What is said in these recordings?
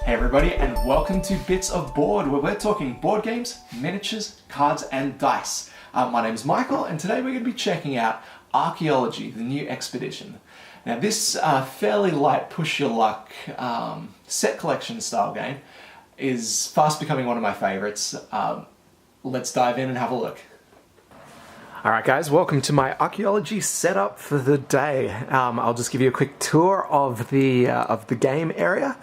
Hey everybody, and welcome to Bits of Board, where we're talking board games, miniatures, cards, and dice. My name is Michael, and today we're going to be checking out Archaeology, the new expedition. Now this fairly light push your luck set collection style game is fast becoming one of my favorites. Let's dive in and have a look. Alright guys, welcome to my Archaeology setup for the day. I'll just give you a quick tour of the game area.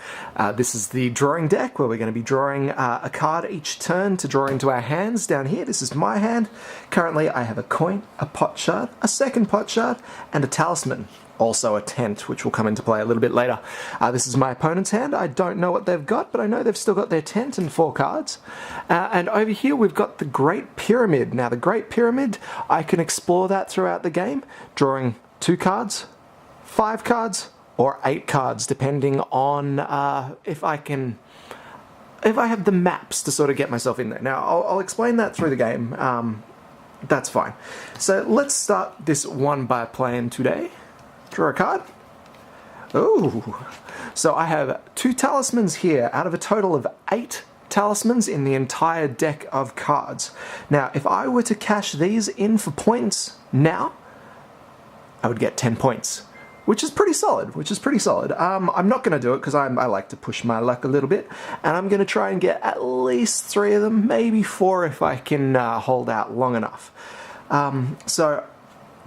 This is the drawing deck where we're going to be drawing a card each turn to draw into our hands. Down here, this is my hand. Currently I have a coin, a pot shard, a second pot shard, and a talisman. Also a tent, which will come into play a little bit later. This is my opponent's hand. I don't know what they've got, but I know they've still got their tent and 4 cards. And over here we've got the Great Pyramid. Now the Great Pyramid, I can explore that throughout the game, drawing 2 cards, 5 cards, or 8 cards, depending on if I have the maps to sort of get myself in there. Now I'll explain that through the game. That's fine. So let's start this one by playing today. Draw a card. Ooh. So I have 2 talismans here out of a total of 8 talismans in the entire deck of cards. Now, if I were to cash these in for points now, I would get 10 points, which is pretty solid, I'm not going to do it because I like to push my luck a little bit, and I'm going to try and get at least 3 of them, maybe 4 if I can hold out long enough. So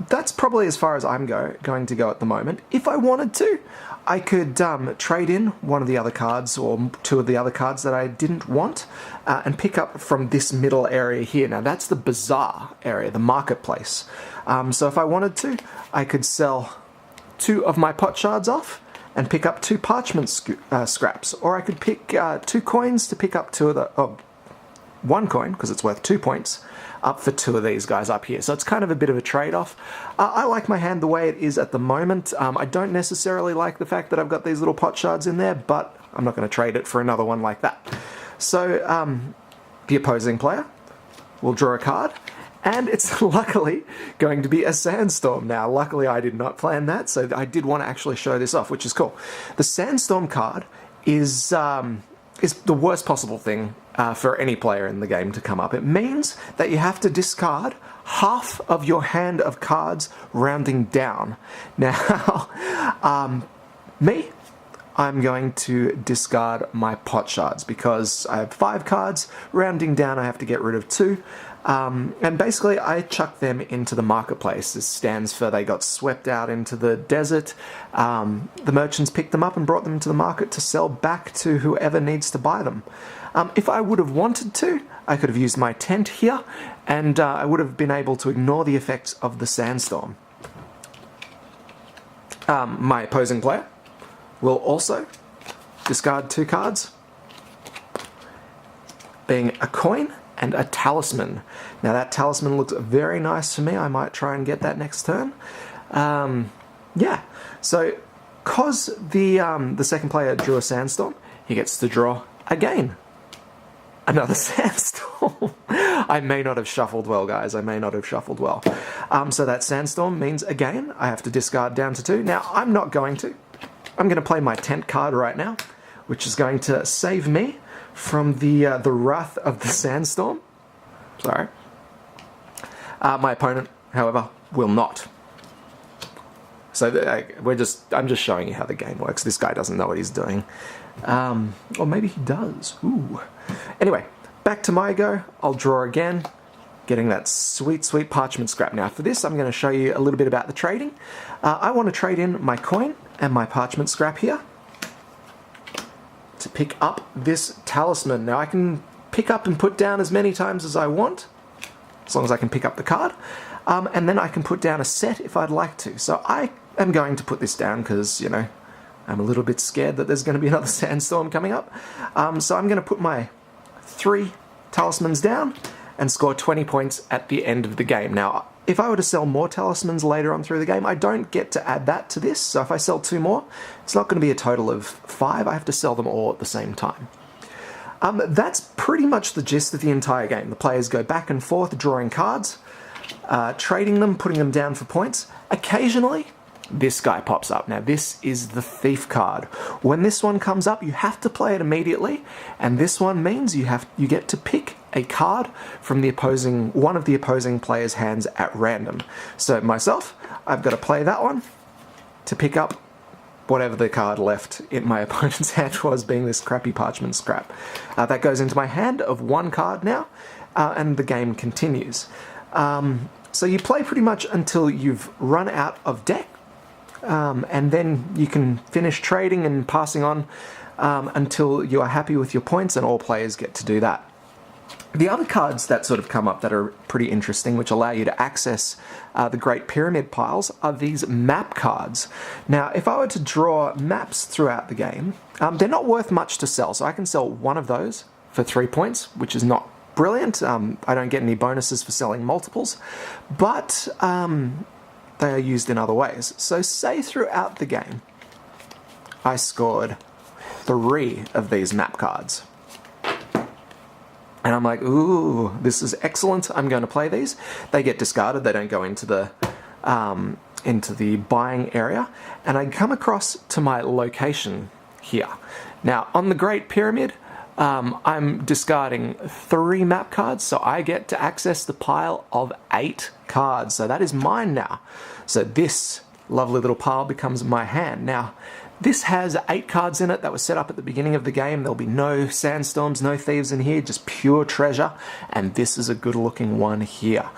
that's probably as far as I'm going to go at the moment. If I wanted to, I could trade in one of the other cards or 2 of the other cards that I didn't want and pick up from this middle area here. Now that's the bazaar area, the marketplace. So if I wanted to, I could sell 2 of my pot shards off and pick up 2 parchment scraps, or I could pick 2 coins to pick up 2 of the... 1 coin, because it's worth 2 points, up for 2 of these guys up here. So it's kind of a bit of a trade-off. I like my hand the way it is at the moment. I don't necessarily like the fact that I've got these little pot shards in there, but I'm not going to trade it for another one like that. So the opposing player will draw a card, and it's luckily going to be a sandstorm. Now, luckily I did not plan that, so I did want to actually show this off, which is cool. The sandstorm card is the worst possible thing for any player in the game to come up. It means that you have to discard half of your hand of cards, rounding down. Now, I'm going to discard my pot shards because I have 5 cards. Rounding down, I have to get rid of 2. And basically, I chuck them into the marketplace. This stands for they got swept out into the desert. The merchants picked them up and brought them to the market to sell back to whoever needs to buy them. If I would have wanted to, I could have used my tent here, and I would have been able to ignore the effects of the sandstorm. My opposing player will also discard 2 cards, being a coin and a talisman. Now that talisman looks very nice for me. I might try and get that next turn. Yeah, so because the second player drew a sandstorm, he gets to draw again another sandstorm. I may not have shuffled well, guys. I may not have shuffled well. So that sandstorm means, again, I have to discard down to 2. Now, I'm not going to. I'm going to play my tent card right now, which is going to save me from the wrath of the sandstorm. Sorry. My opponent, however, will not. So I'm just showing you how the game works. This guy doesn't know what he's doing. Or maybe he does. Ooh. Anyway, back to my go. I'll draw again, getting that sweet, sweet parchment scrap. Now for this, I'm going to show you a little bit about the trading. I want to trade in my coin and my parchment scrap here to pick up this talisman. Now I can pick up and put down as many times as I want, as long as I can pick up the card, and then I can put down a set if I'd like to. So I am going to put this down because, you know, I'm a little bit scared that there's going to be another sandstorm coming up. So I'm going to put my 3 talismans down and score 20 points at the end of the game. Now, if I were to sell more talismans later on through the game, I don't get to add that to this. So if I sell 2 more, it's not going to be a total of 5. I have to sell them all at the same time. That's pretty much the gist of the entire game. The players go back and forth drawing cards, trading them, putting them down for points. Occasionally, this guy pops up. Now this is the thief card. When this one comes up, you have to play it immediately, and this one means you get to pick a card from one of the opposing player's hands at random. So myself, I've got to play that one to pick up whatever the card left in my opponent's hand was, being this crappy parchment scrap. That goes into my hand of one card now, and the game continues. So you play pretty much until you've run out of deck, and then you can finish trading and passing on until you are happy with your points, and all players get to do that. The other cards that sort of come up that are pretty interesting, which allow you to access the Great Pyramid piles, are these map cards. Now, if I were to draw maps throughout the game, they're not worth much to sell, so I can sell one of those for 3 points, which is not brilliant. I don't get any bonuses for selling multiples, but they are used in other ways. So say throughout the game, I scored 3 of these map cards. And I'm like, ooh, this is excellent. I'm going to play these. They get discarded. They don't go into the buying area. And I come across to my location here. Now, on the Great Pyramid, I'm discarding 3 map cards, so I get to access the pile of 8 cards. So that is mine now. So this lovely little pile becomes my hand. Now, this has 8 cards in it that were set up at the beginning of the game. There'll be no sandstorms, no thieves in here, just pure treasure. And this is a good looking one here.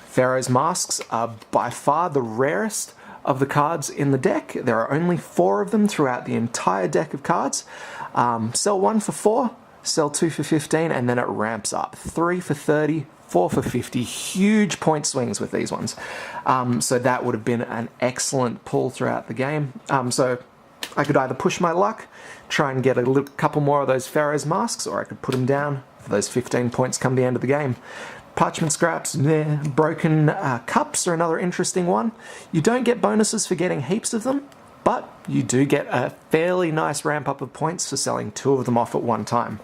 Pharaoh's Masks are by far the rarest of the cards in the deck. There are only 4 of them throughout the entire deck of cards. Sell 1 for 4, sell 2 for 15, and then it ramps up. 3 for 30, 4 for 50, huge point swings with these ones. So that would have been an excellent pull throughout the game. So I could either push my luck, try and get a couple more of those Pharaoh's Masks, or I could put them down for those 15 points come the end of the game. Parchment scraps, broken cups are another interesting one. You don't get bonuses for getting heaps of them, but you do get a fairly nice ramp up of points for selling 2 of them off at one time.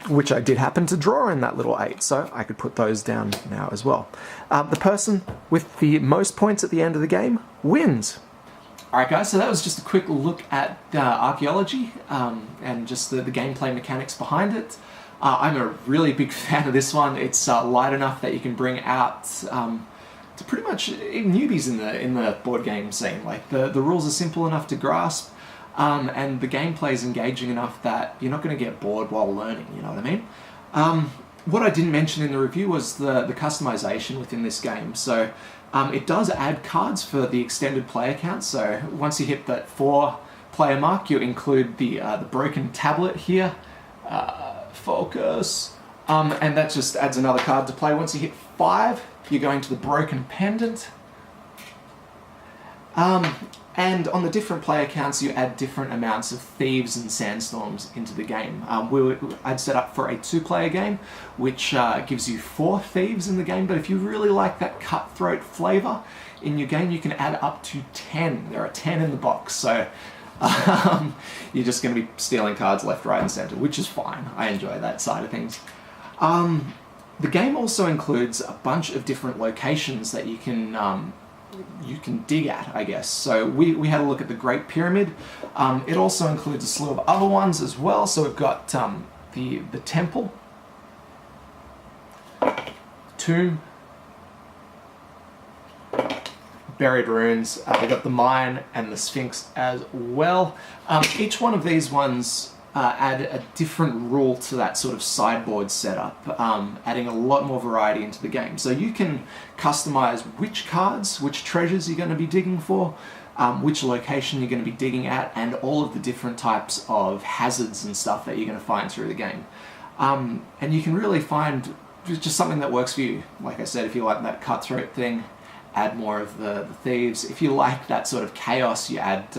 Which I did happen to draw in that little 8, so I could put those down now as well. The person with the most points at the end of the game wins. Alright guys, so that was just a quick look at Archaeology and just the gameplay mechanics behind it. I'm a really big fan of this one. It's light enough that you can bring out to pretty much newbies in the board game scene. Like the rules are simple enough to grasp. And the gameplay is engaging enough that you're not going to get bored while learning, you know what I mean? What I didn't mention in the review was the customization within this game. So it does add cards for the extended player count. So once you hit that 4 player mark, you include the broken tablet here, focus, and that just adds another card to play. Once you hit 5, you're going to the broken pendant. And on the different player counts, you add different amounts of thieves and sandstorms into the game. I'd set up for a 2-player game, which gives you 4 thieves in the game, but if you really like that cutthroat flavor in your game, you can add up to 10. There are 10 in the box, so you're just going to be stealing cards left, right, and center, which is fine. I enjoy that side of things. The game also includes a bunch of different locations that you can dig at, I guess. So we had a look at the Great Pyramid. It also includes a slew of other ones as well. So we've got the temple, tomb, buried ruins. We've got the mine and the Sphinx as well. Each one of these ones add a different rule to that sort of sideboard setup, adding a lot more variety into the game. So you can customize which cards, which treasures you're going to be digging for, which location you're going to be digging at, and all of the different types of hazards and stuff that you're going to find through the game. And you can really find just something that works for you. Like I said, if you like that cutthroat thing, add more of the thieves. If you like that sort of chaos, you add...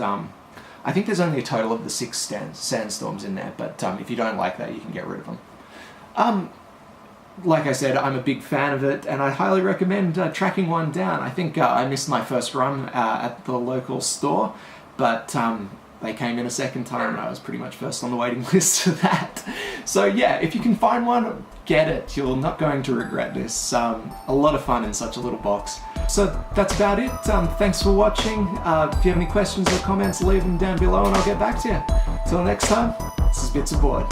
I think there's only a total of the 6 sandstorms in there, but if you don't like that, you can get rid of them. Like I said, I'm a big fan of it, and I highly recommend tracking one down. I think I missed my first run at the local store, but they came in a second time, and I was pretty much first on the waiting list for that. So yeah, if you can find one, get it. You're not going to regret this. A lot of fun in such a little box. So that's about it. Thanks for watching. If you have any questions or comments, leave them down below and I'll get back to you. Till next time, this is Bits of Board.